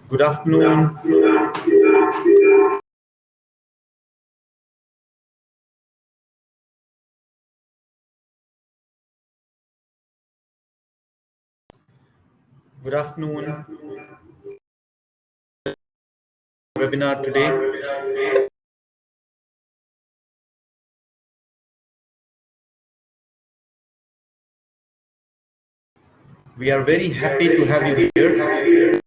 Good afternoon. Good afternoon. Webinar today. We are very happy to have you here.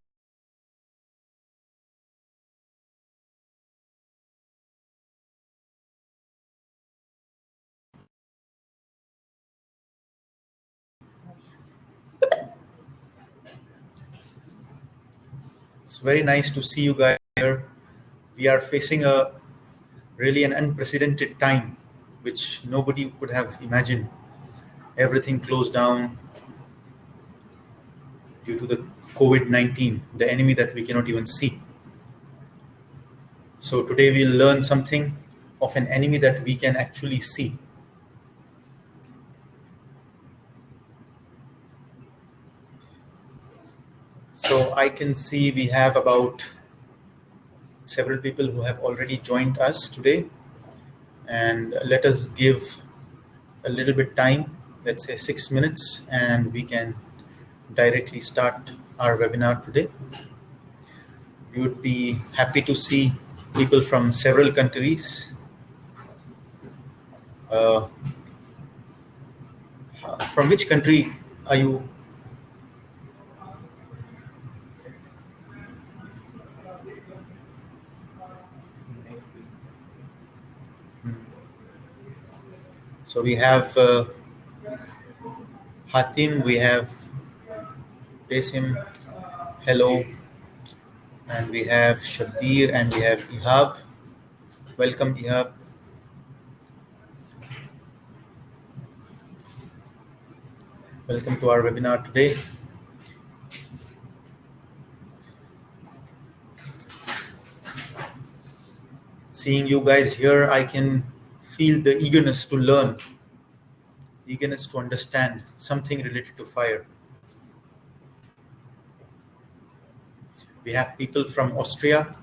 It's very nice to see you guys here. We are facing a really an unprecedented time, which nobody could have imagined. Everything closed down due to the COVID-19, the enemy that we cannot even see. So today we'll learn something of an enemy that we can actually see. So I can see we have about several people who have already joined us today, and let us give a little bit time, let's say 6 minutes, and we can directly start our webinar today. We would be happy to see people from several countries. From which country are you? So we have Hatim, we have Basim, hello, and we have Shabir, and we have Ihab. Welcome, Ihab. Welcome to our webinar today. Seeing you guys here, I can feel the eagerness to learn, eagerness to understand something related to fire. We have people from Austria.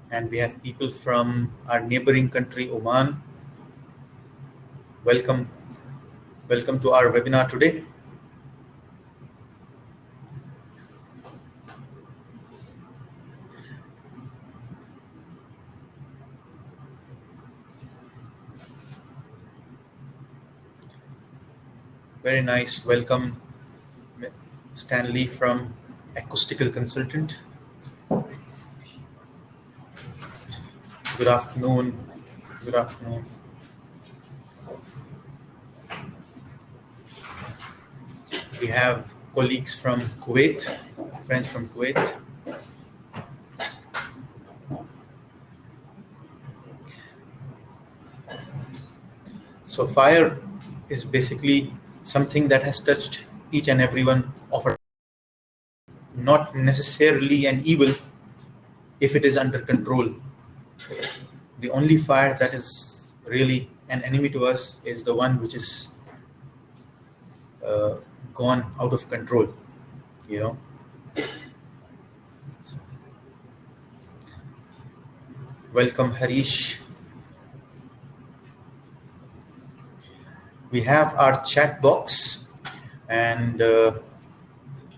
And we have people from our neighboring country, Oman. Welcome. Welcome to our webinar today. Very nice. Welcome, Stanley from Acoustical Consultant. Good afternoon. Good afternoon. We have colleagues from Kuwait, friends from Kuwait. So fire is basically something that has touched each and every one of us. Not necessarily an evil if it is under control. The only fire that is really an enemy to us is the one which is gone out of control, you know. Welcome, Harish. We have our chat box, and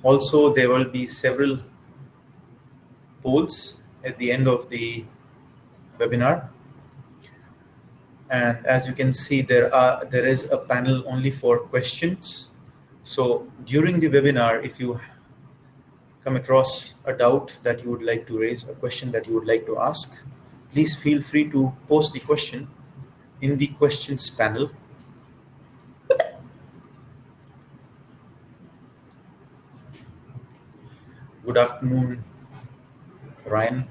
also there will be several polls at the end of the webinar. And as you can see, there is a panel only for questions. So during the webinar, if you come across a doubt that you would like to raise, a question that you would like to ask, please feel free to post the question in the questions panel. Good afternoon, Ryan.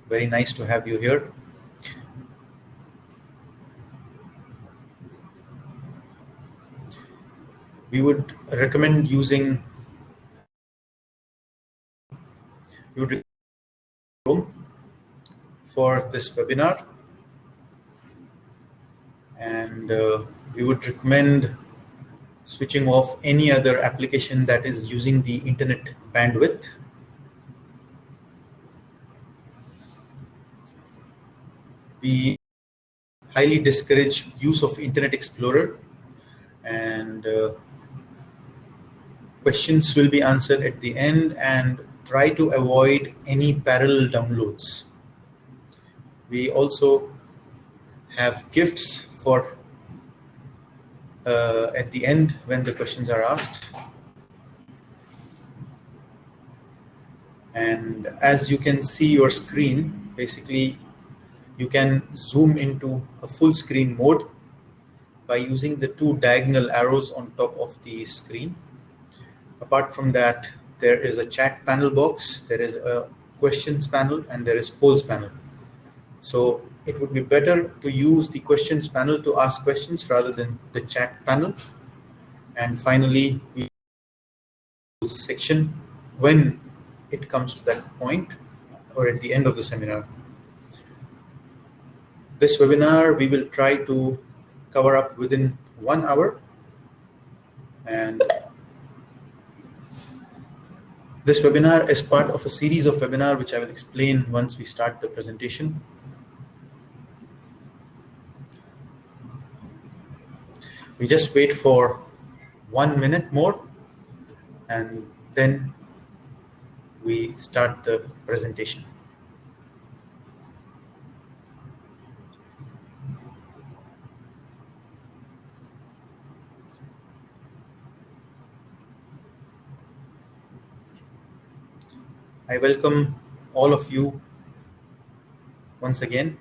Very nice to have you here. We would recommend using Chrome. for this webinar, and we would recommend switching off any other application that is using the internet bandwidth. We highly discourage use of Internet Explorer, and questions will be answered at the end, and try to avoid any parallel downloads. We also have gifts for at the end when the questions are asked. And as you can see your screen, basically you can zoom into a full screen mode by using the two diagonal arrows on top of the screen. Apart from that, there is a chat panel box, there is a questions panel, and there is polls panel. So it would be better to use the questions panel to ask questions rather than the chat panel. And finally, we use section when it comes to that point or at the end of the seminar. This webinar, we will try to cover up within 1 hour. And this webinar is part of a series of webinars which I will explain once we start the presentation. We just wait for 1 minute more, and then we start the presentation. I welcome all of you once again.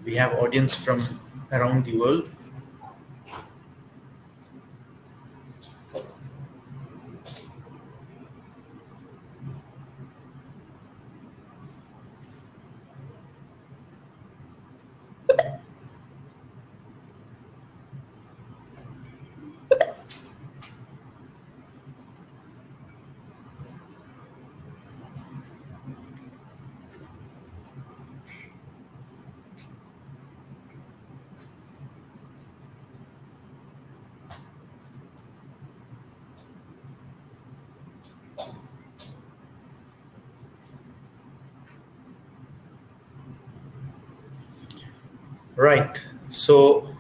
We have audience from around the world. Right, so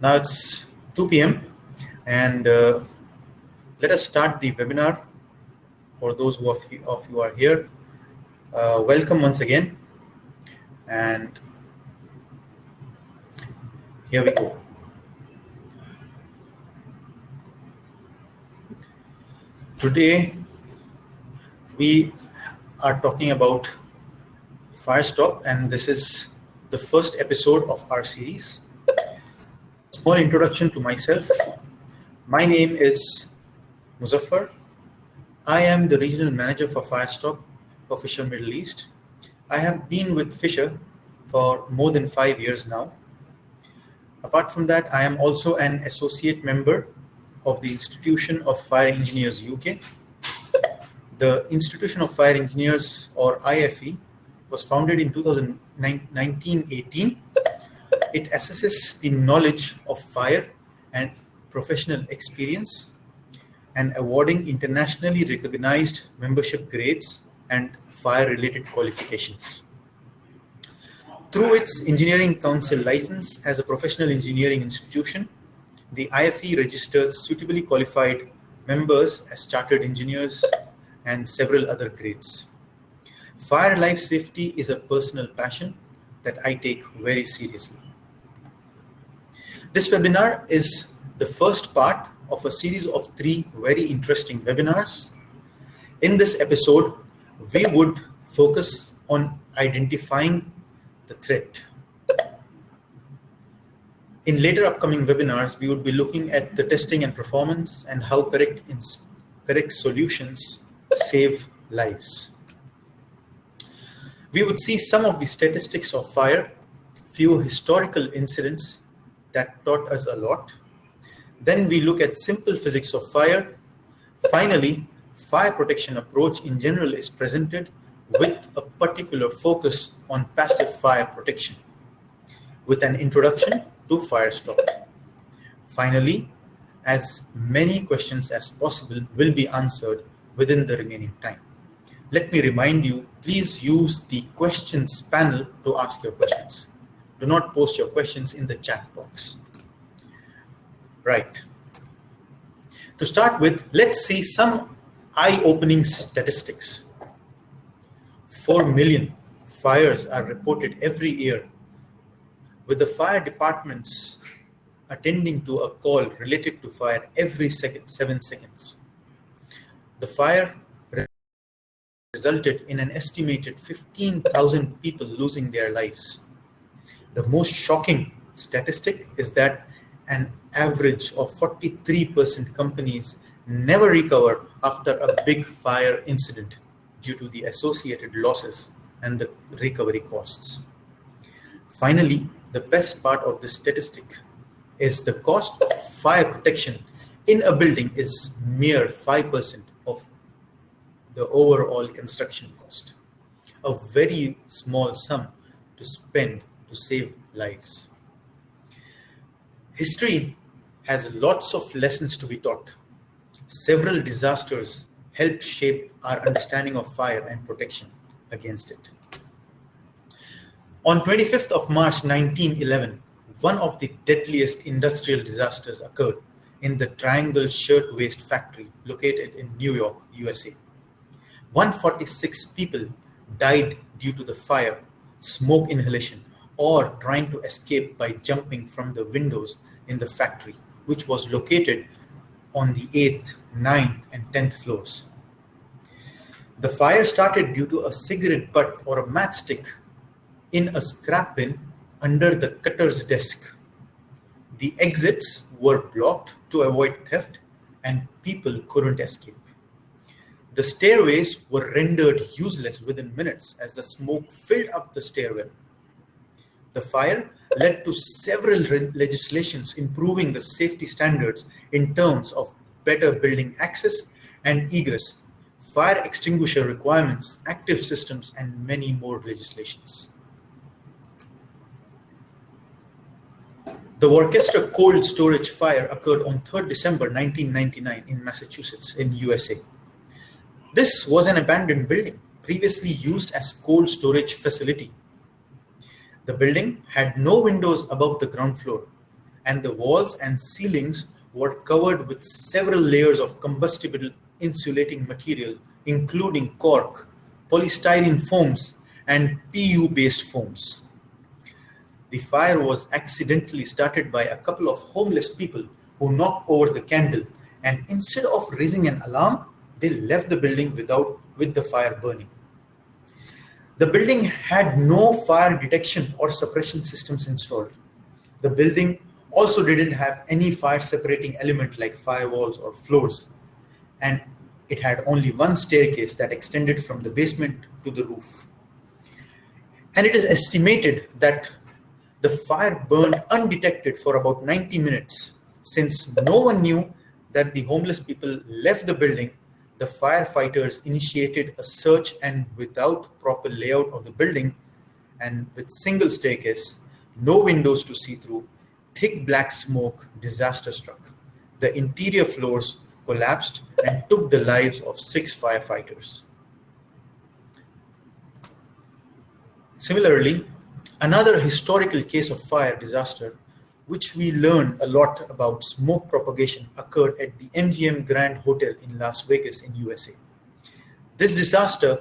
now it's 2 p.m. and let us start the webinar. For those of you are here, welcome once again, and here we go. Today we are talking about FireStop, and this is the first episode of our series. Small introduction to myself. My name is Muzaffar. I am the regional manager for FireStop for Fisher Middle East. I have been with Fisher for more than 5 years now. Apart from that, I am also an associate member of the Institution of Fire Engineers UK. The Institution of Fire Engineers, or IFE, was founded in 1918. It assesses the knowledge of fire and professional experience, and awarding internationally recognized membership grades and fire-related qualifications. Through its Engineering Council license as a professional engineering institution, the IFE registers suitably qualified members as chartered engineers and several other grades. Fire life safety is a personal passion that I take very seriously. This webinar is the first part of a series of 3 very interesting webinars. In this episode, we would focus on identifying the threat. In later upcoming webinars, we would be looking at the testing and performance and how correct solutions save lives. We would see some of the statistics of fire, few historical incidents that taught us a lot. Then we look at simple physics of fire. Finally, fire protection approach in general is presented with a particular focus on passive fire protection, with an introduction to FireStop. Finally, as many questions as possible will be answered within the remaining time. Let me remind you, please use the questions panel to ask your questions. Do not post your questions in the chat box. Right. To start with, let's see some eye-opening statistics. 4 million fires are reported every year, with the fire departments attending to a call related to fire every 7 seconds. The fire resulted in an estimated 15,000 people losing their lives. The most shocking statistic is that an average of 43% companies never recover after a big fire incident due to the associated losses and the recovery costs. Finally, the best part of this statistic is the cost of fire protection in a building is mere 5% of the overall construction cost. A very small sum to spend to save lives. History has lots of lessons to be taught. Several disasters helped shape our understanding of fire and protection against it. On 25th of March 1911, one of the deadliest industrial disasters occurred in the Triangle Shirtwaist Factory located in New York, USA. 146 people died due to the fire, smoke inhalation, or trying to escape by jumping from the windows in the factory, which was located on the 8th, 9th, and 10th floors. The fire started due to a cigarette butt or a matchstick in a scrap bin under the cutter's desk. The exits were blocked to avoid theft, and people couldn't escape. The stairways were rendered useless within minutes as the smoke filled up the stairwell. The fire led to several legislations improving the safety standards in terms of better building access and egress, fire extinguisher requirements, active systems, and many more legislations. The Worcester cold storage fire occurred on 3rd December 1999 in Massachusetts in USA. This was an abandoned building previously used as cold storage facility. The building had no windows above the ground floor, and the walls and ceilings were covered with several layers of combustible insulating material, including cork, polystyrene foams, and PU-based foams. The fire was accidentally started by a couple of homeless people who knocked over the candle, and instead of raising an alarm, they left the building with the fire burning. The building had no fire detection or suppression systems installed. The building also didn't have any fire separating element like firewalls or floors, and it had only one staircase that extended from the basement to the roof. And it is estimated that the fire burned undetected for about 90 minutes. Since no one knew that the homeless people left the building, the firefighters initiated a search, and without proper layout of the building and with single staircase, no windows to see through, thick black smoke, disaster struck. The interior floors collapsed and took the lives of 6 firefighters. Similarly, another historical case of fire disaster, which we learned a lot about smoke propagation, occurred at the MGM Grand Hotel in Las Vegas in USA. This disaster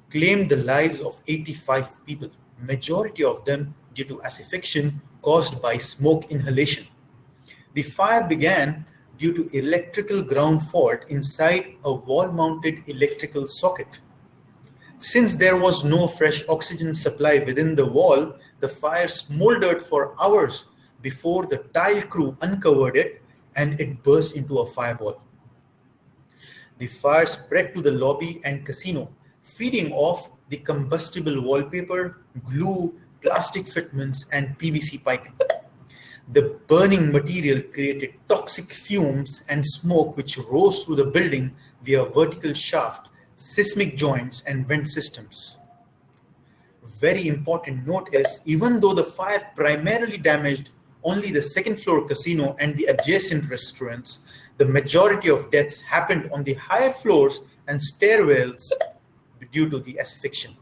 claimed the lives of 85 people, majority of them due to asphyxiation caused by smoke inhalation. The fire began due to electrical ground fault inside a wall-mounted electrical socket. Since there was no fresh oxygen supply within the wall, the fire smoldered for hours before the tile crew uncovered it, and it burst into a fireball. The fire spread to the lobby and casino, feeding off the combustible wallpaper, glue, plastic fitments, and PVC piping. The burning material created toxic fumes and smoke which rose through the building via vertical shaft, seismic joints, and vent systems. Very important note is, even though the fire primarily damaged only the second floor casino and the adjacent restaurants, the majority of deaths happened on the higher floors and stairwells due to the asphyxiation.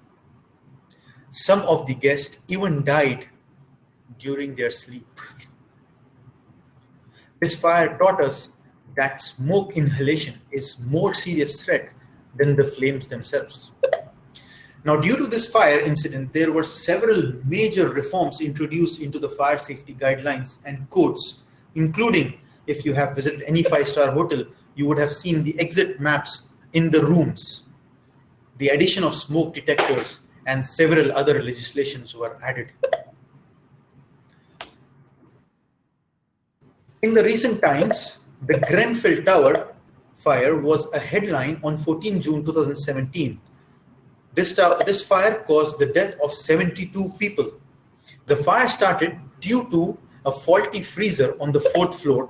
Some of the guests even died during their sleep. This fire taught us that smoke inhalation is more serious threat than the flames themselves. Now, due to this fire incident, there were several major reforms introduced into the fire safety guidelines and codes, including, if you have visited any five-star hotel, you would have seen the exit maps in the rooms. The addition of smoke detectors and several other legislations were added. In the recent times, the Grenfell Tower fire was a headline on 14 June 2017. This fire caused the death of 72 people. The fire started due to a faulty freezer on the 4th floor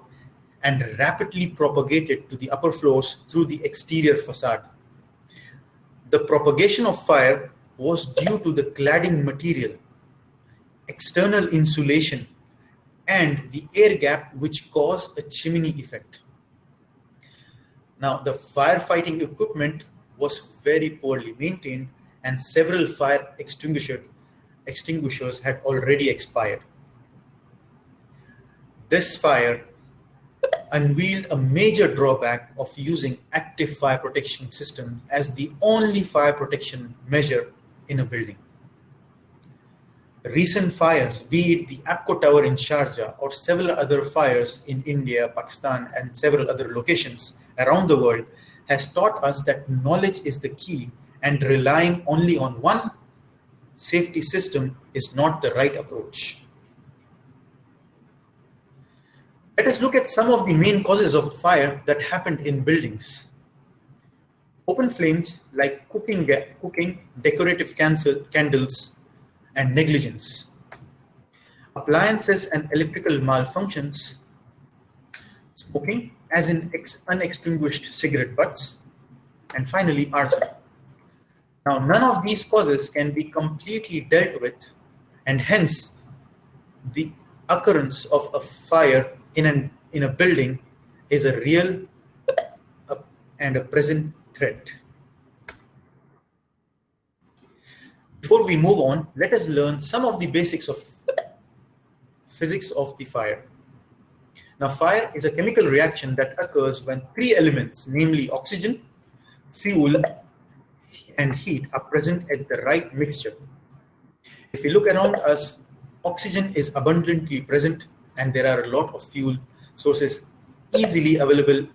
and rapidly propagated to the upper floors through the exterior facade. The propagation of fire was due to the cladding material, external insulation, and the air gap, which caused a chimney effect. Now, the firefighting equipment was very poorly maintained, and several fire extinguishers had already expired. This fire unveiled a major drawback of using active fire protection system as the only fire protection measure in a building. Recent fires, be it the Apco Tower in Sharjah or several other fires in India, Pakistan, and several other locations around the world, has taught us that knowledge is the key, and relying only on one safety system is not the right approach. Let us look at some of the main causes of fire that happened in buildings. Open flames like cooking, decorative candles, and negligence. Appliances and electrical malfunctions, smoking, as in unextinguished cigarette butts, and finally arson. Now, none of these causes can be completely dealt with, and hence the occurrence of a fire in a building is a real and a present threat. Before we move on, let us learn some of the basics of physics of the fire. Now, fire is a chemical reaction that occurs when three elements, namely oxygen, fuel, and heat, are present at the right mixture. If we look around us, oxygen is abundantly present, and there are a lot of fuel sources easily available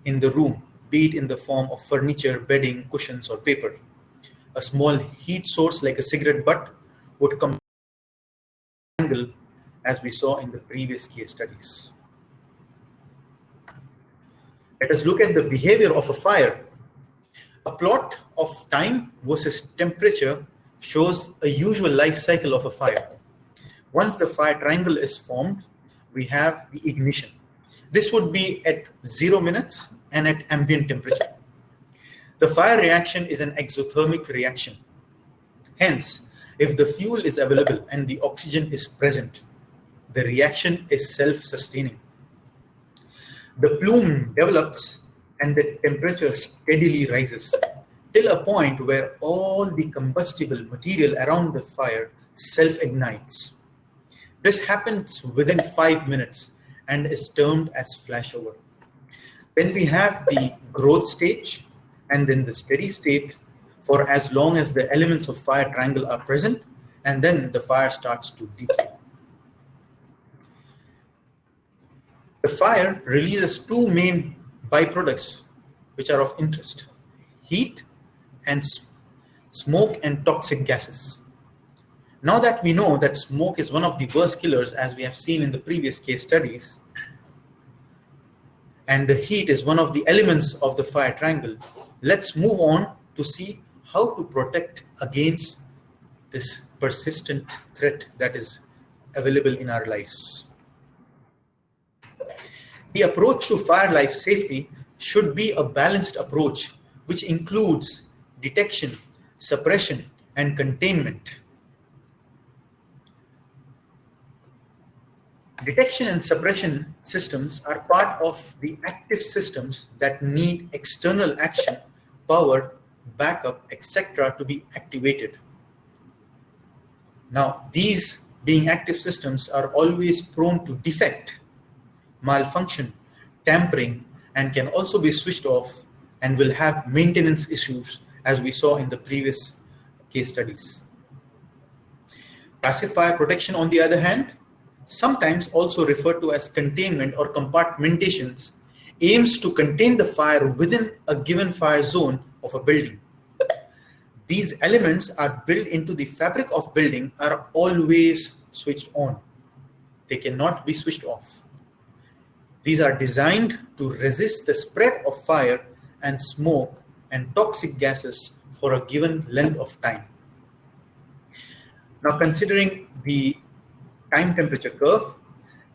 in the room, be it in the form of furniture, bedding, cushions, or paper. A small heat source like a cigarette butt would come angle, as we saw in the previous case studies. Let us look at the behavior of a fire. A plot of time versus temperature shows a usual life cycle of a fire. Once the fire triangle is formed, we have the ignition. This would be at 0 minutes and at ambient temperature. The fire reaction is an exothermic reaction. Hence, if the fuel is available and the oxygen is present, the reaction is self-sustaining. The plume develops and the temperature steadily rises till a point where all the combustible material around the fire self-ignites. This happens within 5 minutes and is termed as flashover. Then we have the growth stage and then the steady state for as long as the elements of fire triangle are present, and then the fire starts to decay. The fire releases two main byproducts which are of interest: heat and smoke and toxic gases. Now that we know that smoke is one of the worst killers, as we have seen in the previous case studies, and the heat is one of the elements of the fire triangle, let's move on to see how to protect against this persistent threat that is available in our lives. The approach to fire life safety should be a balanced approach, which includes detection, suppression, and containment. Detection and suppression systems are part of the active systems that need external action, power, backup, etc. to be activated. Now, these being active systems are always prone to defect, malfunction, tampering, and can also be switched off and will have maintenance issues, as we saw in the previous case studies. Passive fire protection, on the other hand, sometimes also referred to as containment or compartmentations, aims to contain the fire within a given fire zone of a building. These elements are built into the fabric of building, are always switched on. They cannot be switched off. These are designed to resist the spread of fire and smoke and toxic gases for a given length of time. Now, considering the time temperature curve,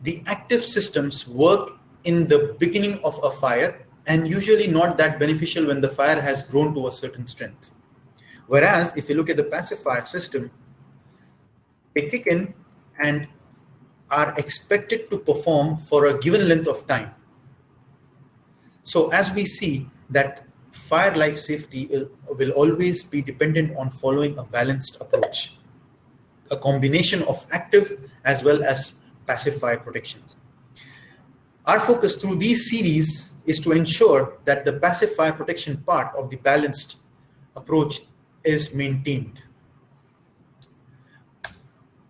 the active systems work in the beginning of a fire and usually not that beneficial when the fire has grown to a certain strength. Whereas if you look at the passive fire system, they kick in and are expected to perform for a given length of time. So as we see that fire life safety will always be dependent on following a balanced approach, a combination of active as well as passive fire protections. Our focus through these series is to ensure that the passive fire protection part of the balanced approach is maintained.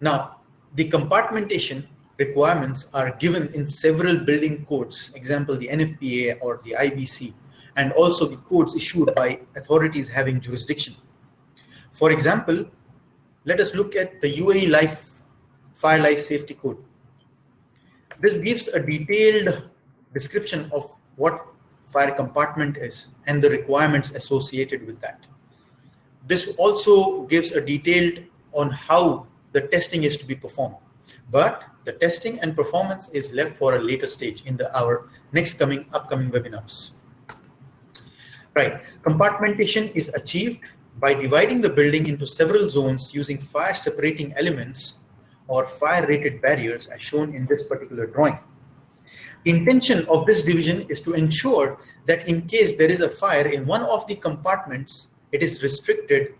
Now, the compartmentation requirements are given in several building codes, example the NFPA or the IBC, and also the codes issued by authorities having jurisdiction. For example, let us look at the UAE Fire Life Safety Code. This gives a detailed description of what fire compartment is and the requirements associated with that. This also gives a detailed on how the testing is to be performed. But the testing and performance is left for a later stage in our upcoming webinars. Right, compartmentation is achieved by dividing the building into several zones using fire separating elements or fire rated barriers as shown in this particular drawing. The intention of this division is to ensure that in case there is a fire in one of the compartments, it is restricted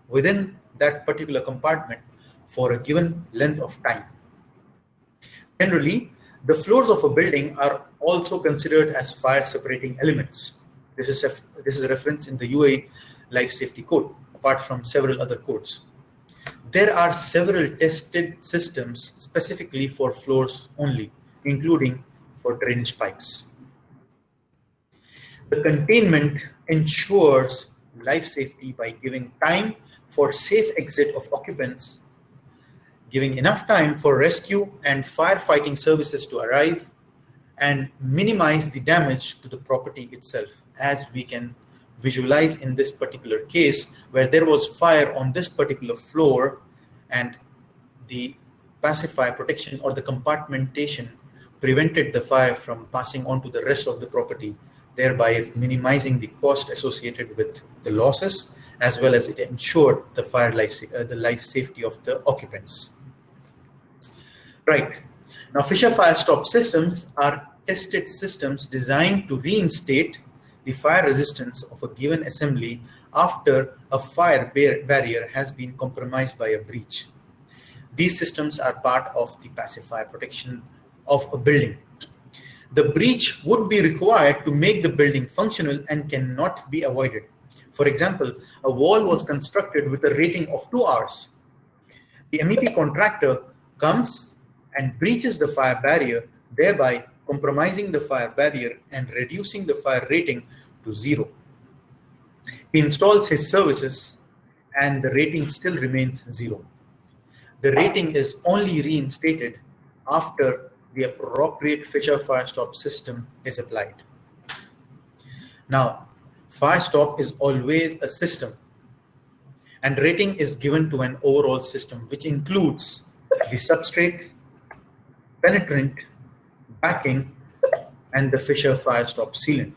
within that particular compartment for a given length of time. Generally, the floors of a building are also considered as fire separating elements. This is a reference in the UAE Life Safety Code, apart from several other codes. There are several tested systems specifically for floors only, including for drainage pipes. The containment ensures life safety by giving time for safe exit of occupants, giving enough time for rescue and firefighting services to arrive, and minimize the damage to the property itself, as we can visualize in this particular case where there was fire on this particular floor and the passive fire protection or the compartmentation prevented the fire from passing on to the rest of the property, thereby minimizing the cost associated with the losses, as well as it ensured the life safety of the occupants. Right. Now, Fisher FireStop systems are tested systems designed to reinstate the fire resistance of a given assembly after a fire barrier has been compromised by a breach. These systems are part of the passive fire protection of a building. The breach would be required to make the building functional and cannot be avoided. For example, a wall was constructed with a rating of 2 hours. The MEP contractor comes and breaches the fire barrier, thereby compromising the fire barrier and reducing the fire rating to 0. He installs his services and the rating still remains 0. The rating is only reinstated after the appropriate Fisher FireStop system is applied. Now, FireStop is always a system, and rating is given to an overall system, which includes the substrate, penetrant, backing, and the Fisher FireStop sealant.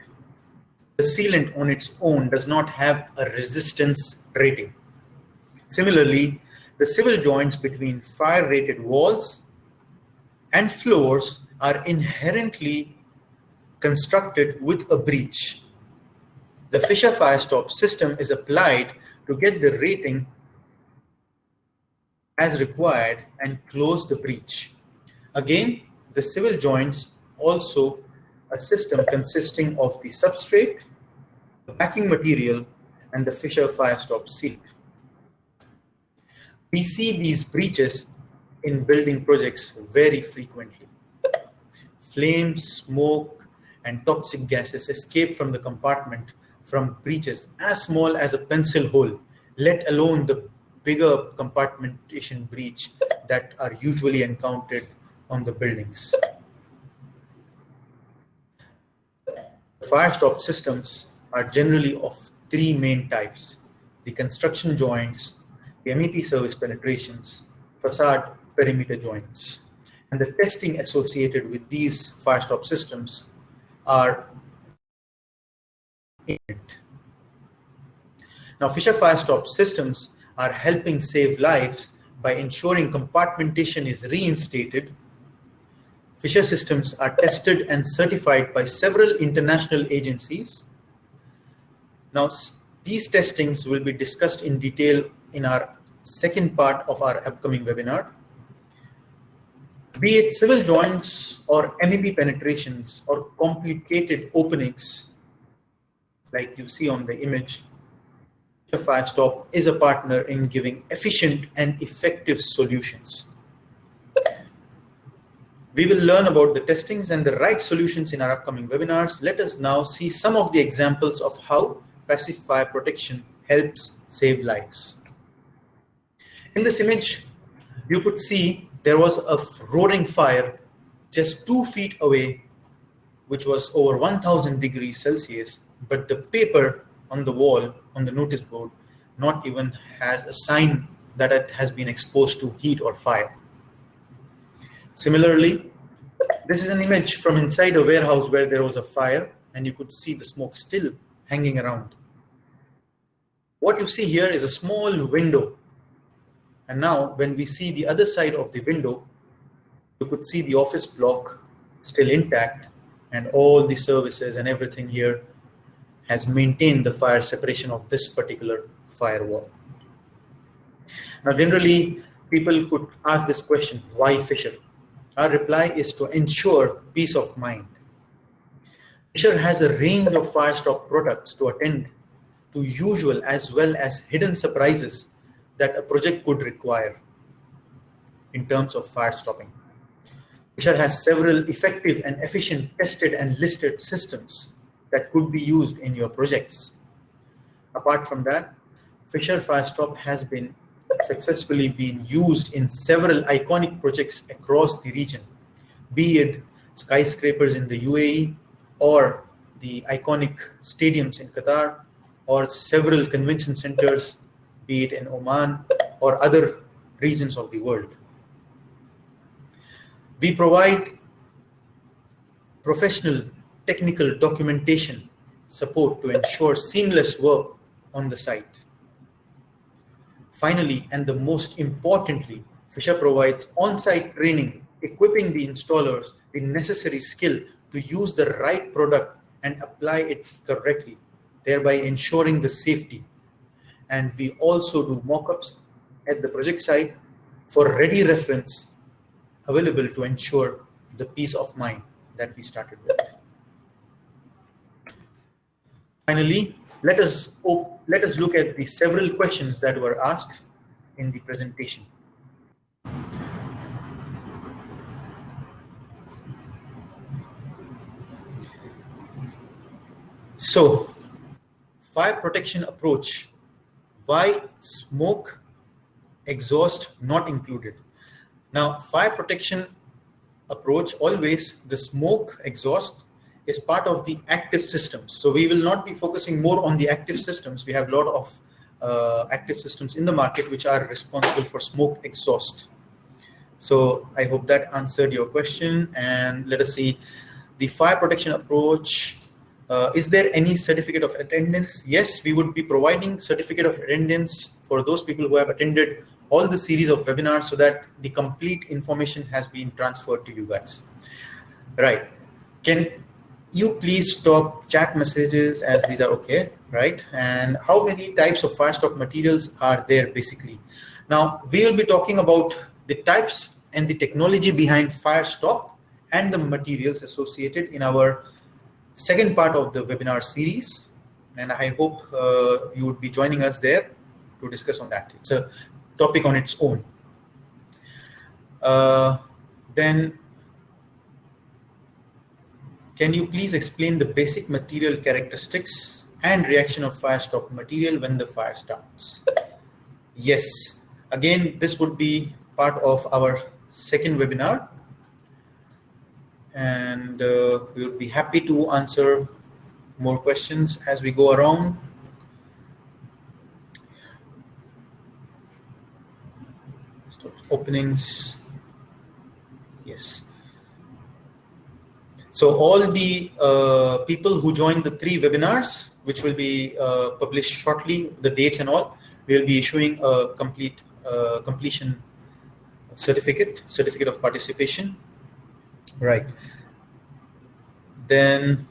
The sealant on its own does not have a resistance rating. Similarly, the civil joints between fire-rated walls and floors are inherently constructed with a breach. The Fisher FireStop system is applied to get the rating as required and close the breach. Again, the civil joints also a system consisting of the substrate, the backing material, and the Fisher FireStop sealant. We see these breaches in building projects very frequently. Flames, smoke, and toxic gases escape from the compartment from breaches as small as a pencil hole, let alone the bigger compartmentation breach that are usually encountered on the buildings. FireStop systems are generally of three main types: the construction joints, the MEP service penetrations, facade perimeter joints. And the testing associated with these FireStop systems are imminent. Now, Fisher FireStop systems are helping save lives by ensuring compartmentation is reinstated. Fisher systems are tested and certified by several international agencies. Now, these testings will be discussed in detail in our second part of our upcoming webinar. Be it civil joints or MEP penetrations or complicated openings, like you see on the image, FireStop is a partner in giving efficient and effective solutions. We will learn about the testings and the right solutions in our upcoming webinars. Let us now see some of the examples of how passive fire protection helps save lives. In this image, you could see there was a roaring fire just 2 feet away, which was over 1000 degrees Celsius, but the paper on the wall, on the notice board, not even has a sign that it has been exposed to heat or fire. Similarly, this is an image from inside a warehouse where there was a fire and you could see the smoke still hanging around. What you see here is a small window. And now when we see the other side of the window, you could see the office block still intact and all the services and everything here has maintained the fire separation of this particular firewall. Now, generally, people could ask this question, why Fisher? Our reply is to ensure peace of mind. Fisher has a range of FireStop products to attend to usual as well as hidden surprises that a project could require in terms of fire stopping. Fisher has several effective and efficient tested and listed systems that could be used in your projects. Apart from that, Fisher FireStop has been successfully being used in several iconic projects across the region, be it skyscrapers in the UAE or the iconic stadiums in Qatar or several convention centers, be it in Oman or other regions of the world. We provide professional technical documentation support to ensure seamless work on the site. Finally, and the most importantly, Fisher provides on-site training, equipping the installers with necessary skill to use the right product and apply it correctly, thereby ensuring the safety. And we also do mock-ups at the project site for ready reference available to ensure the peace of mind that we started with. Finally, let us look at the several questions that were asked in the presentation. So, fire protection approach. Why smoke exhaust not included? Now, fire protection approach, always the smoke exhaust is part of the active systems. So we will not be focusing more on the active systems. We have a lot of active systems in the market which are responsible for smoke exhaust. So I hope that answered your question. And let us see. the fire protection approach. Is there any certificate of attendance? Yes, we would be providing certificate of attendance for those people who have attended all the series of webinars, so that the complete information has been transferred to you guys. Right. Can you please stop chat messages, as these are okay, right? And how many types of FireStop materials are there basically? Now, we will be talking about the types and the technology behind FireStop and the materials associated in our second part of the webinar series. And I hope you would be joining us there to discuss on that. It's a topic on its own. Then, can you please explain the basic material characteristics and reaction of FireStop material when the fire starts? Yes. Again, this would be part of our second webinar, and we would be happy to answer more questions as we go around. Openings. Yes. So all the people who joined the 3 webinars, which will be published shortly, the dates and all, we'll be issuing a completion certificate of participation. Right. Then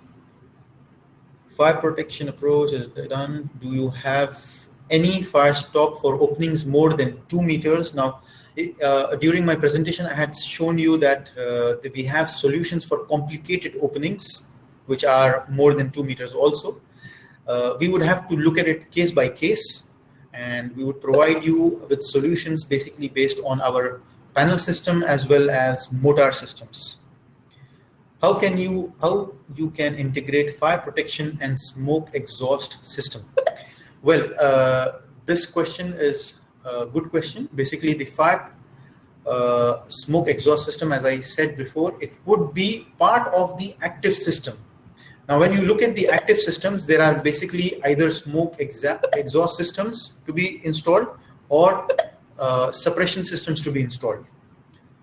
fire protection approach is done. Do you have any FireStop for openings more than 2 meters? Now, during my presentation, I had shown you that we have solutions for complicated openings, which are more than 2 meters also. We would have to look at it case by case, and we would provide you with solutions basically based on our panel system as well as motor systems. How you can integrate fire protection and smoke exhaust system? Well, this question is a good question. Basically, the fire smoke exhaust system, as I said before, it would be part of the active system. Now, when you look at the active systems, there are basically either smoke exhaust systems to be installed or suppression systems to be installed.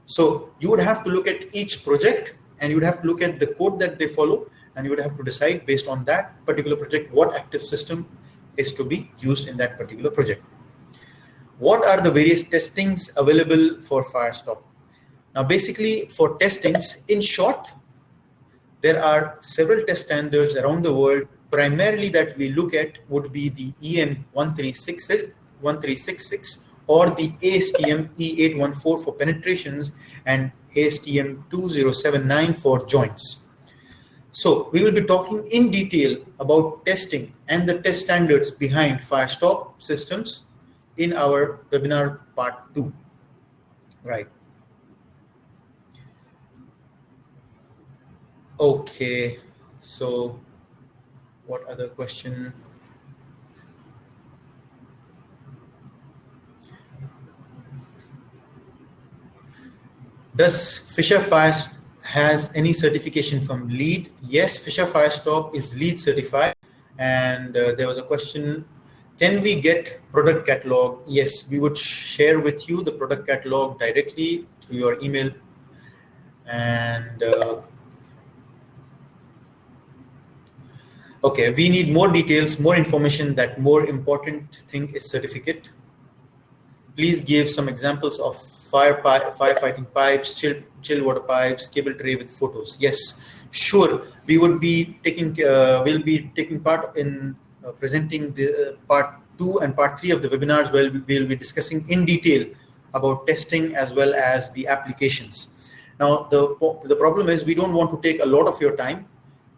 So you would have to look at each project, and you would have to look at the code that they follow, and you would have to decide based on that particular project what active system is to be used in that particular project. What are the various testings available for FireStop? Now, basically for testings, in short, there are several test standards around the world. Primarily that we look at would be the EN 1366 or the ASTM E814 for penetrations and ASTM 2079 for joints. So we will be talking in detail about testing and the test standards behind FireStop systems in our webinar part 2. Right. Okay. So what other question? Does Fisher Fire has any certification from LEED? Yes, Fisher FireStop is LEED certified. And there was a question, can we get product catalog? Yes, we would share with you the product catalog directly through your email. And okay, we need more details, more information. That more important thing is certificate. Please give some examples of firefighting pipes, chill water pipes, cable tray with photos. Yes, sure. We would be taking, we'll be taking part in presenting the part 2 and part 3 of the webinars, where we'll be discussing in detail about testing as well as the applications. Now, the problem is we don't want to take a lot of your time.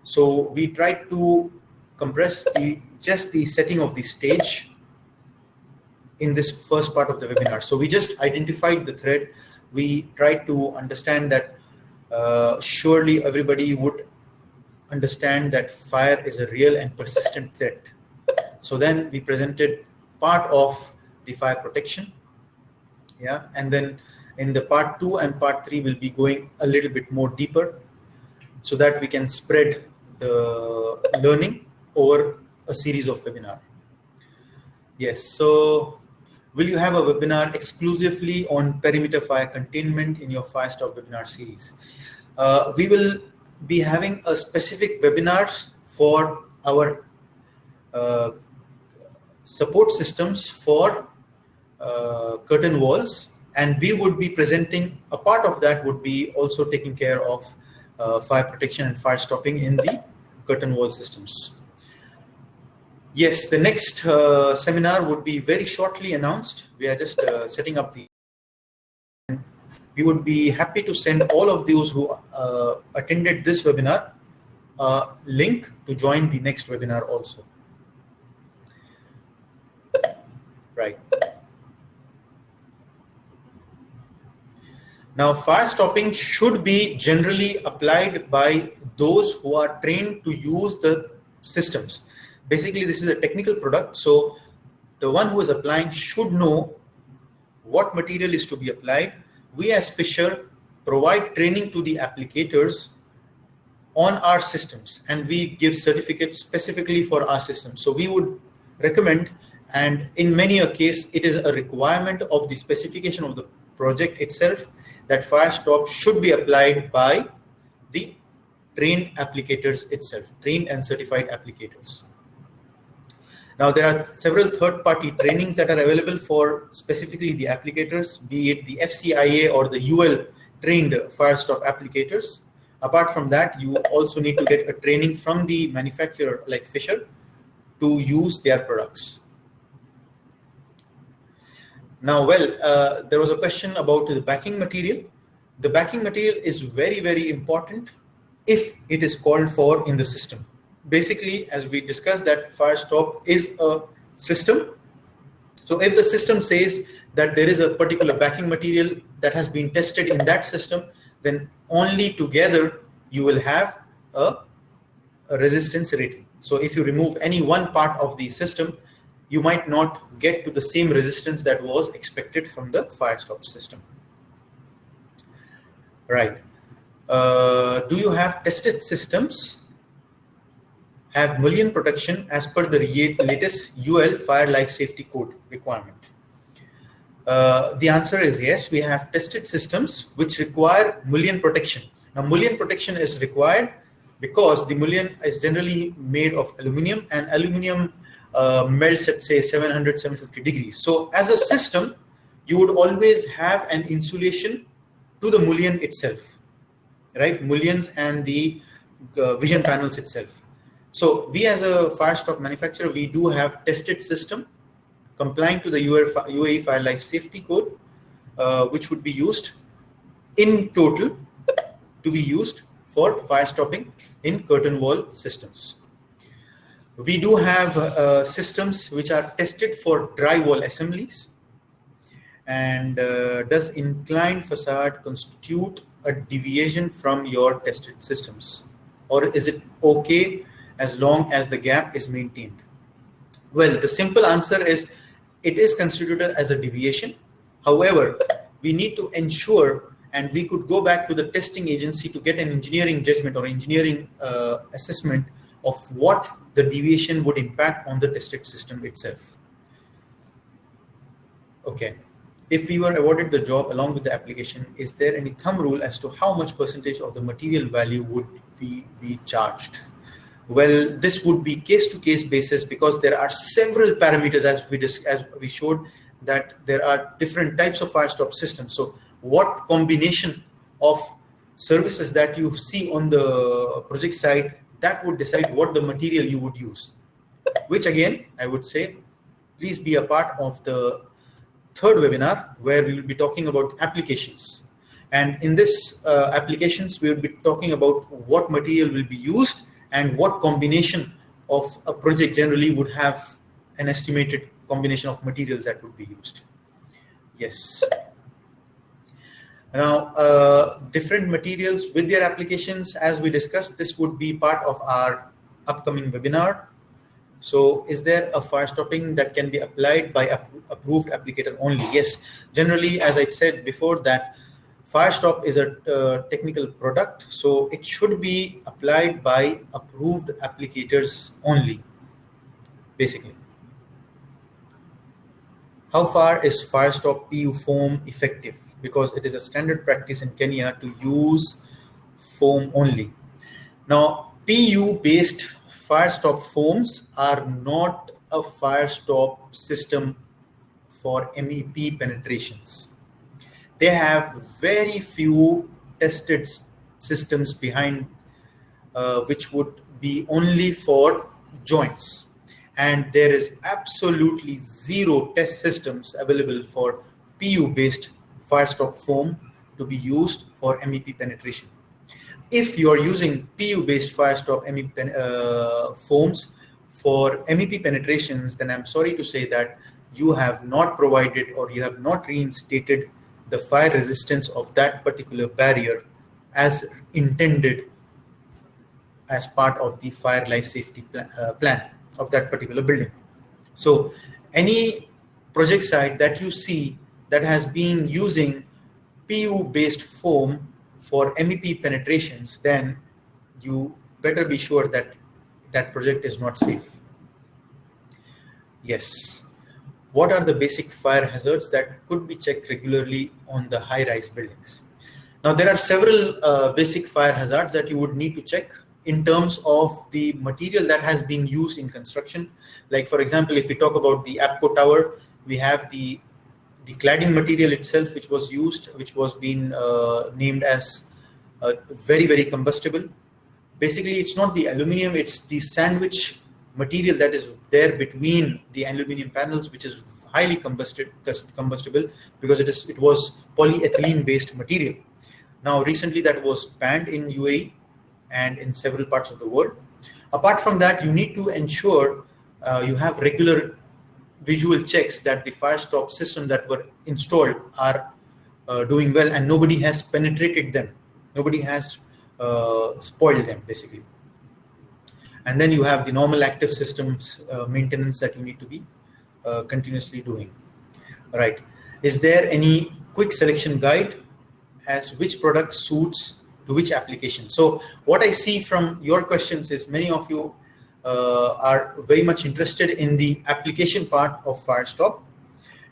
So we try to compress just the setting of the stage in this first part of the webinar. So we just identified the threat. We tried to understand that surely everybody would understand that fire is a real and persistent threat. So then we presented part of the fire protection. Yeah, and then in the part 2 and part 3, we'll be going a little bit more deeper so that we can spread the learning over a series of webinars. Yes, so will you have a webinar exclusively on perimeter fire containment in your FireStop webinar series? We will be having a specific webinars for our uh, support systems for curtain walls, and we would be presenting a part of that would be also taking care of fire protection and fire stopping in the curtain wall systems. Yes, the next seminar would be very shortly announced. We are just setting up the. We would be happy to send all of those who attended this webinar a link to join the next webinar also. Right. Now, fire stopping should be generally applied by those who are trained to use the systems. Basically, this is a technical product, so the one who is applying should know what material is to be applied. We as Fisher provide training to the applicators on our systems, and we give certificates specifically for our systems. So we would recommend, and in many a case, it is a requirement of the specification of the project itself, that FireStop should be applied by the trained applicators itself, trained and certified applicators. Now, there are several third-party trainings that are available for specifically the applicators, be it the FCIA or the UL trained FireStop applicators. Apart from that, you also need to get a training from the manufacturer like Fisher to use their products. Now, there was a question about the backing material. The backing material is very, very important if it is called for in the system. Basically, as we discussed, that FireStop is a system. So if the system says that there is a particular backing material that has been tested in that system, then only together you will have a resistance rating. So if you remove any one part of the system, you might not get to the same resistance that was expected from the FireStop system. Right. Do you have tested systems have mullion protection as per the latest UL Fire Life Safety Code requirement? The answer is yes. We have tested systems which require mullion protection. Now, mullion protection is required because the mullion is generally made of aluminum, and aluminum melts at say 700, 750 degrees. So as a system, you would always have an insulation to the mullion itself, right? Mullions and the vision panels itself. So we as a FireStop manufacturer, we do have tested system complying to the UAE Fire Life Safety Code, which would be used in total to be used for fire stopping in curtain wall systems. We do have systems which are tested for drywall assemblies. And does inclined facade constitute a deviation from your tested systems? Or is it okay as long as the gap is maintained? Well, the simple answer is it is considered as a deviation. However, we need to ensure, and we could go back to the testing agency to get an engineering judgment or engineering assessment of what the deviation would impact on the tested system itself. Okay. If we were awarded the job along with the application, is there any thumb rule as to how much percentage of the material value would be charged? Well, this would be case-to-case basis, because there are several parameters, as we showed, that there are different types of FireStop systems. So what combination of services that you see on the project side, that would decide what the material you would use, which again, I would say, please be a part of the third webinar where we will be talking about applications. And in this applications, we will be talking about what material will be used and what combination of a project generally would have an estimated combination of materials that would be used. Yes. Now, different materials with their applications, as we discussed, this would be part of our upcoming webinar. So is there a fire stopping that can be applied by approved applicator only? Yes, generally, as I said before, that FireStop is a technical product, so it should be applied by approved applicators only, basically. How far is FireStop PU foam effective? Because it is a standard practice in Kenya to use foam only. Now, PU-based FireStop foams are not a FireStop system for MEP penetrations. They have very few tested systems behind, which would be only for joints. And there is absolutely zero test systems available for PU-based FireStop foam to be used for MEP penetration. If you are using PU-based FireStop foams for MEP penetrations, then I'm sorry to say that you have not provided or you have not reinstated the fire resistance of that particular barrier as intended as part of the fire life safety plan of that particular building. So any project site that you see that has been using PU-based foam for MEP penetrations, then you better be sure that that project is not safe. Yes. What are the basic fire hazards that could be checked regularly on the high-rise buildings? Now, there are several basic fire hazards that you would need to check in terms of the material that has been used in construction. Like, for example, if we talk about the APCO tower, we have the cladding material itself, which was used, which was being named as very, very combustible. Basically, it's not the aluminum, it's the sandwich material that is there between the aluminum panels, which is highly combustible because it was polyethylene based material. Now, recently that was banned in UAE and in several parts of the world. Apart from that, you need to ensure you have regular visual checks that the FireStop system that were installed are doing well and nobody has penetrated them. Nobody has spoiled them, basically. And then you have the normal active systems maintenance that you need to be continuously doing. Right. Is there any quick selection guide as which product suits to which application? So what I see from your questions is many of you are very much interested in the application part of FireStop,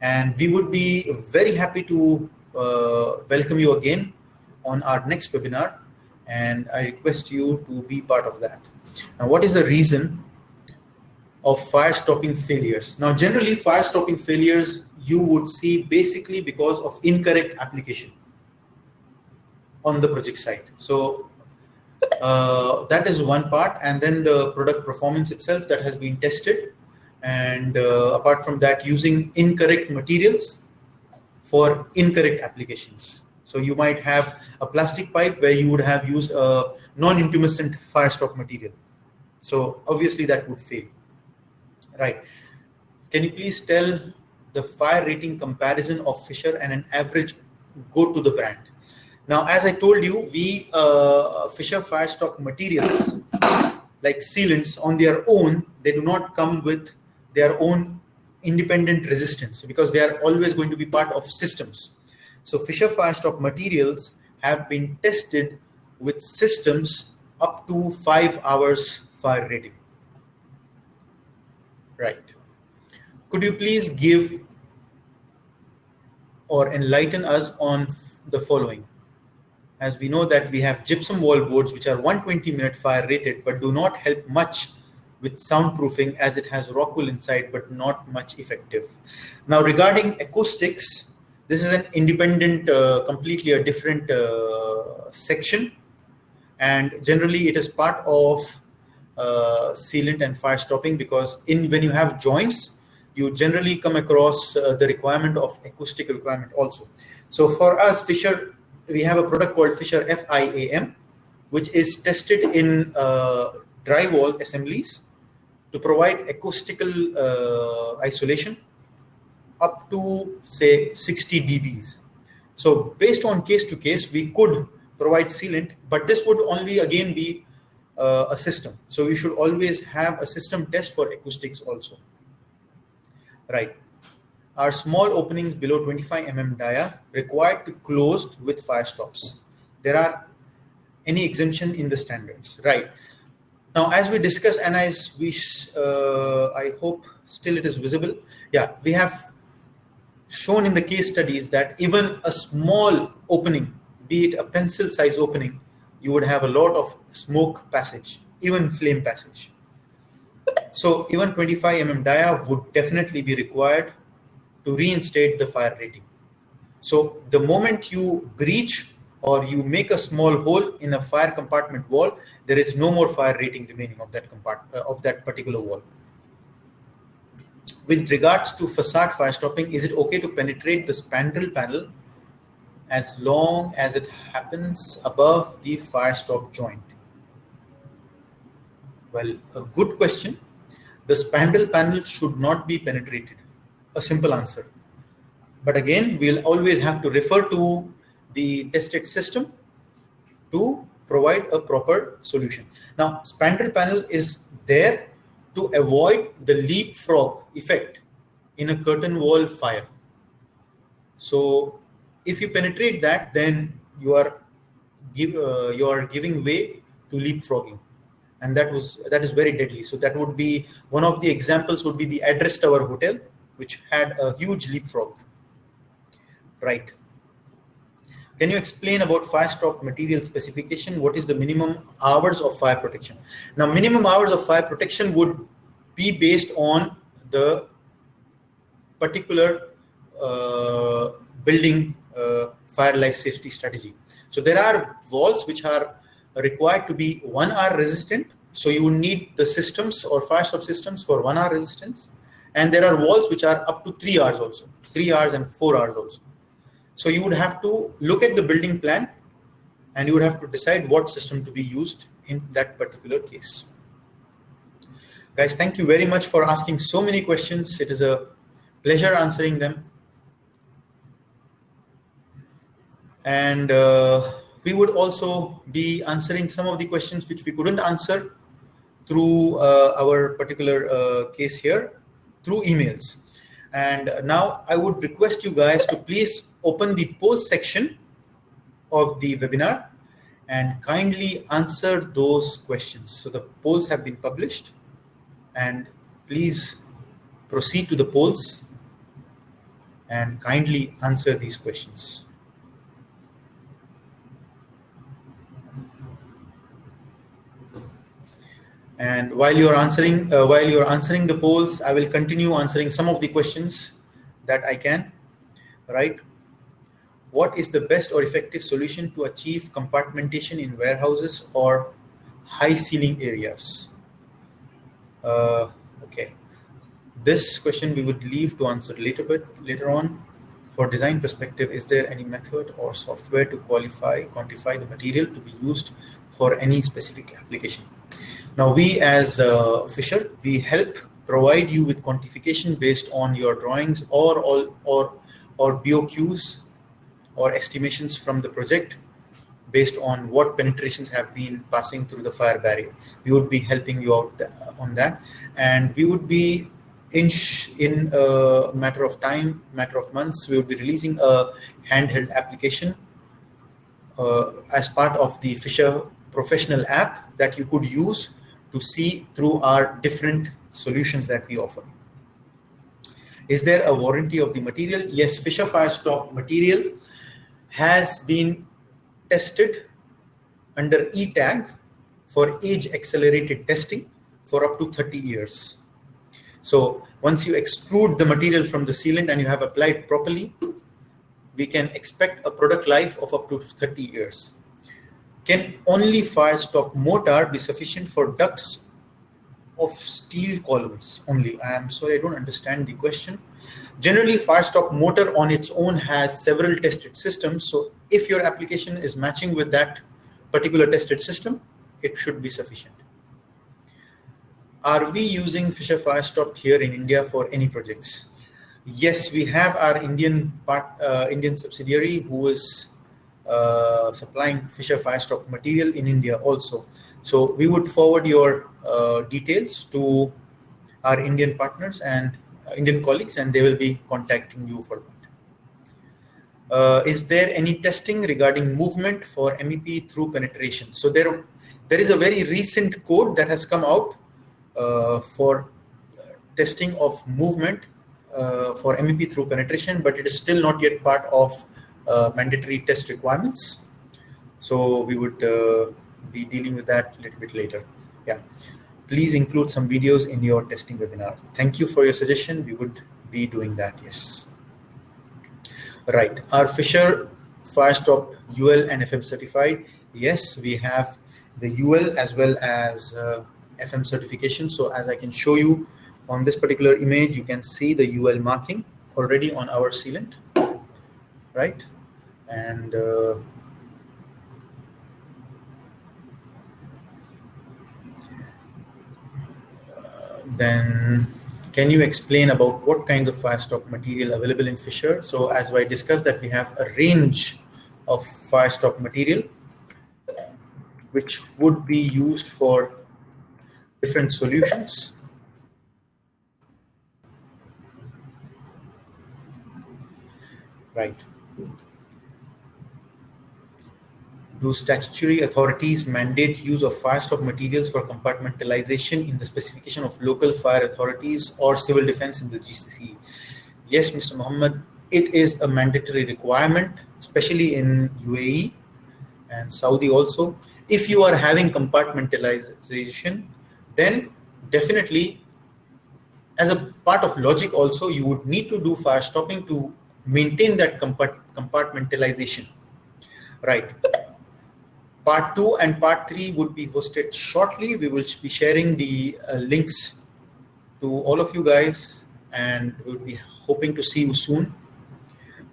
and we would be very happy to welcome you again on our next webinar, and I request you to be part of that. Now, what is the reason of fire stopping failures? Now, generally fire stopping failures you would see basically because of incorrect application on the project site. So that is one part, and then the product performance itself that has been tested, and apart from that, using incorrect materials for incorrect applications. So you might have a plastic pipe where you would have used a non-intumescent FireStop material. So obviously that would fail. Right. Can you please tell the fire rating comparison of Fisher and an average go to the brand? Now, as I told you, we Fisher FireStop materials like sealants on their own, they do not come with their own independent resistance because they are always going to be part of systems. So Fisher FireStop materials have been tested with systems up to 5 hours fire rating. Right. Could you please give or enlighten us on the following? As we know that we have gypsum wall boards which are 120-minute fire rated but do not help much with soundproofing as it has rock wool inside but not much effective. Now, regarding acoustics, this is an independent, completely a different section, and generally it is part of sealant and fire stopping, because when you have joints, you generally come across the requirement of acoustic requirement also. So for us, Fisher, we have a product called Fisher FIAM, which is tested in drywall assemblies to provide acoustical isolation up to say 60 dBs. So based on case to case, we could provide sealant, but this would only again be a system. So you should always have a system test for acoustics also. Right. Are small openings below 25 mm dia required to closed with fire stops? There are any exemption in the standards, right? Now, as we discussed, and as we, I hope still it is visible. Yeah, we have shown in the case studies that even a small opening, be it a pencil size opening, you would have a lot of smoke passage, even flame passage. So even 25 dia would definitely be required to reinstate the fire rating. So the moment you breach or you make a small hole in a fire compartment wall, there is no more fire rating remaining of that particular wall. With regards to facade fire stopping, is it okay to penetrate the spandrel panel as long as it happens above the FireStop joint? Well, a good question. The spandrel panel should not be penetrated. A simple answer. But again, we'll always have to refer to the tested system to provide a proper solution. Now, spandrel panel is there to avoid the leapfrog effect in a curtain wall fire. So if you penetrate that, then you are giving way to leapfrogging, and that is very deadly. So that would be one of the examples would be the Address Tower Hotel, which had a huge leapfrog. Right. Can you explain about FireStop material specification? What is the minimum hours of fire protection? Now, minimum hours of fire protection would be based on the particular building fire life safety strategy. So there are walls which are required to be 1 hour resistant. So you need the systems or FireStop systems for 1 hour resistance. And there are walls which are up to 3 hours also, 3 hours and 4 hours also. So you would have to look at the building plan and you would have to decide what system to be used in that particular case. Guys, thank you very much for asking so many questions. It is a pleasure answering them. And we would also be answering some of the questions which we couldn't answer through our particular case here through emails. And now I would request you guys to please open the poll section of the webinar and kindly answer those questions. So the polls have been published, and please proceed to the polls and kindly answer these questions. And while you're answering the polls, I will continue answering some of the questions that I can. Right? What is the best or effective solution to achieve compartmentation in warehouses or high ceiling areas? Okay. This question we would leave to answer later on. For design perspective, is there any method or software to quantify the material to be used for any specific application? Now, we as Fisher, we help provide you with quantification based on your drawings or BOQs or estimations from the project based on what penetrations have been passing through the fire barrier. We would be helping you out on that, and we would be in a matter of months, we would be releasing a handheld application as part of the Fisher Professional app that you could use to see through our different solutions that we offer. Is there a warranty of the material? Yes, Fisher FireStop material has been tested under E-tag for age accelerated testing for up to 30 years. So once you extrude the material from the sealant and you have applied properly, we can expect a product life of up to 30 years. Can only FireStop mortar be sufficient for ducts of steel columns only? I am sorry, I don't understand the question. Generally, FireStop mortar on its own has several tested systems. So if your application is matching with that particular tested system, it should be sufficient. Are we using Fisher FireStop here in India for any projects? Yes, we have our Indian subsidiary who is supplying Fisher FireStop material in India also. So we would forward your details to our Indian partners and Indian colleagues, and they will be contacting you for that. Is there any testing regarding movement for MEP through penetration? So there is a very recent code that has come out for testing of movement for MEP through penetration, but it is still not yet part of mandatory test requirements. So we would be dealing with that a little bit later. Yeah. Please include some videos in your testing webinar. Thank you for your suggestion. We would be doing that. Yes. Right. Are Fisher FireStop UL and FM certified? Yes, we have the UL as well as FM certification. So as I can show you on this particular image, you can see the UL marking already on our sealant, right? And then can you explain about what kinds of FireStop material available in Fisher? So as I discussed that we have a range of FireStop material which would be used for different solutions. Right. Do statutory authorities mandate use of FireStop materials for compartmentalization in the specification of local fire authorities or civil defense in the GCC? Yes, Mr. Mohammed, it is a mandatory requirement, especially in UAE and Saudi also. If you are having compartmentalization, then definitely as a part of logic also, you would need to do fire stopping to maintain that compartmentalization, right? Part 2 and part 3 would be hosted shortly. We will be sharing the links to all of you guys, and we'll be hoping to see you soon.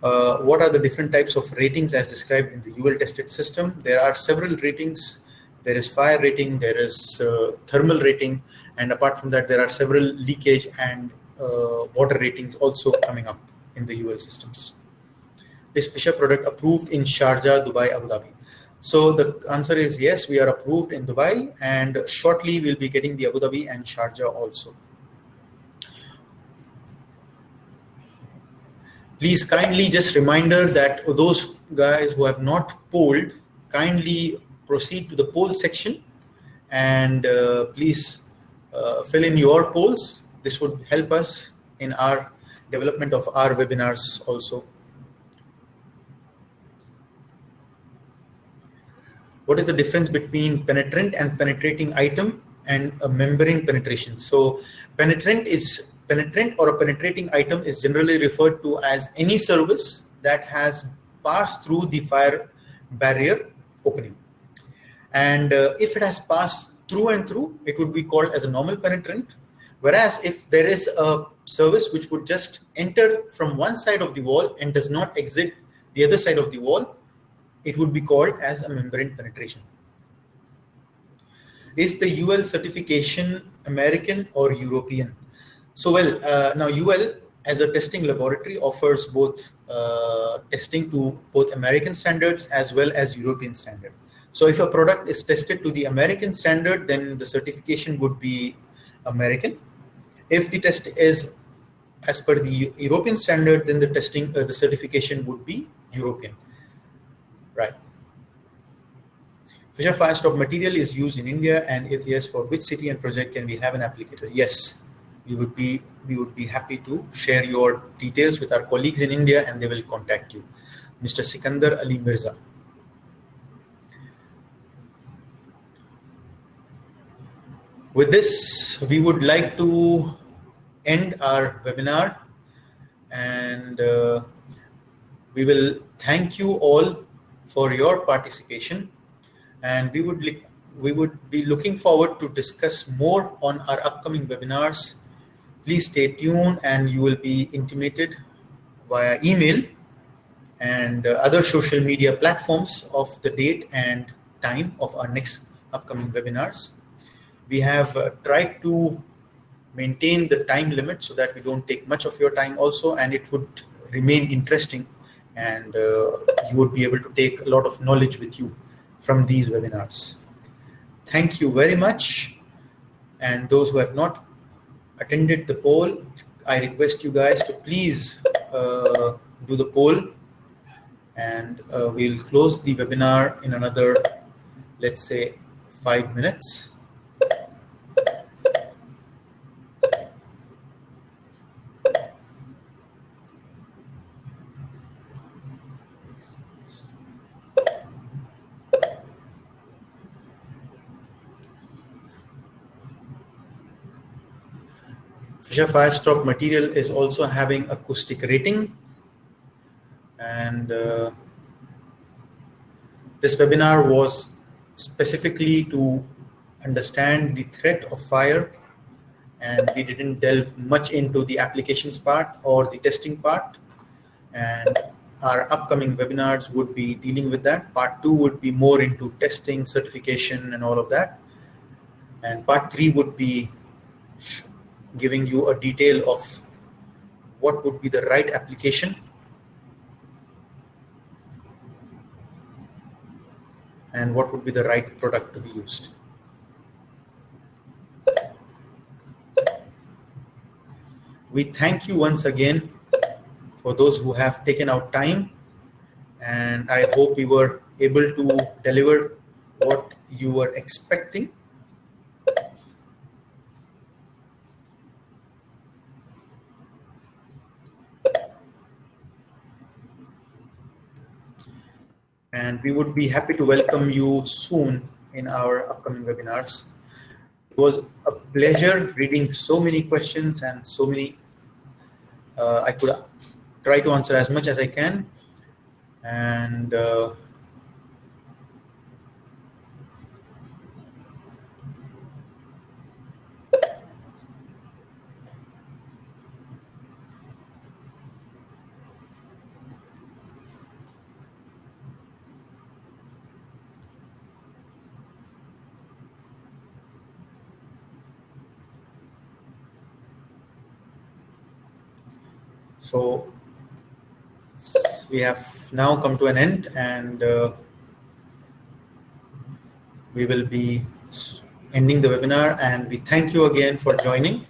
What are the different types of ratings as described in the UL tested system? There are several ratings. There is fire rating, there is thermal rating, and apart from that, there are several leakage and water ratings also coming up in the UL systems. This Fisher product approved in Sharjah, Dubai, Abu Dhabi. So the answer is yes, we are approved in Dubai, and shortly we'll be getting the Abu Dhabi and Sharjah also. Please kindly just reminder that those guys who have not polled, kindly proceed to the poll section and please fill in your polls. This would help us in our development of our webinars also. What is the difference between penetrant and penetrating item and a membrane penetration? So penetrant or a penetrating item is generally referred to as any service that has passed through the fire barrier opening. And if it has passed through and through, it would be called as a normal penetrant. Whereas if there is a service which would just enter from one side of the wall and does not exit the other side of the wall, it would be called as a membrane penetration. Is the UL certification American or European? So well, now UL as a testing laboratory offers both testing to both American standards as well as European standard. So if a product is tested to the American standard, then the certification would be American. If the test is as per the European standard, then the certification would be European. Right. Fisher FireStop material is used in India, and if yes, for which city and project can we have an applicator? Yes, we would be happy to share your details with our colleagues in India, and they will contact you. Mr. Sikandar Ali Mirza. With this, we would like to end our webinar, and we will thank you all for your participation, and we would be looking forward to discuss more on our upcoming webinars. Please stay tuned, and you will be intimated via email and other social media platforms of the date and time of our next upcoming webinars. We have tried to maintain the time limit so that we don't take much of your time also, and it would remain interesting, and you would be able to take a lot of knowledge with you from these webinars. Thank you very much. And those who have not attended the poll, I request you guys to please do the poll, and we'll close the webinar in another, let's say, 5 minutes. FireStop material is also having acoustic rating, and this webinar was specifically to understand the threat of fire, and we didn't delve much into the applications part or the testing part, and our upcoming webinars would be dealing with that. Part 2 would be more into testing, certification, and all of that, and part 3 would be giving you a detail of what would be the right application and what would be the right product to be used. We thank you once again for those who have taken out time, and I hope we were able to deliver what you were expecting. And we would be happy to welcome you soon in our upcoming webinars. It was a pleasure reading so many questions and so many. I could try to answer as much as I can. And so we have now come to an end, and we will be ending the webinar, and we thank you again for joining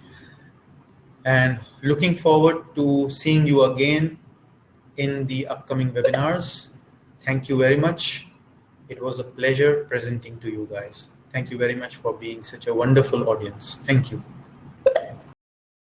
and looking forward to seeing you again in the upcoming webinars. Thank you very much. It was a pleasure presenting to you guys. Thank you very much for being such a wonderful audience. Thank you.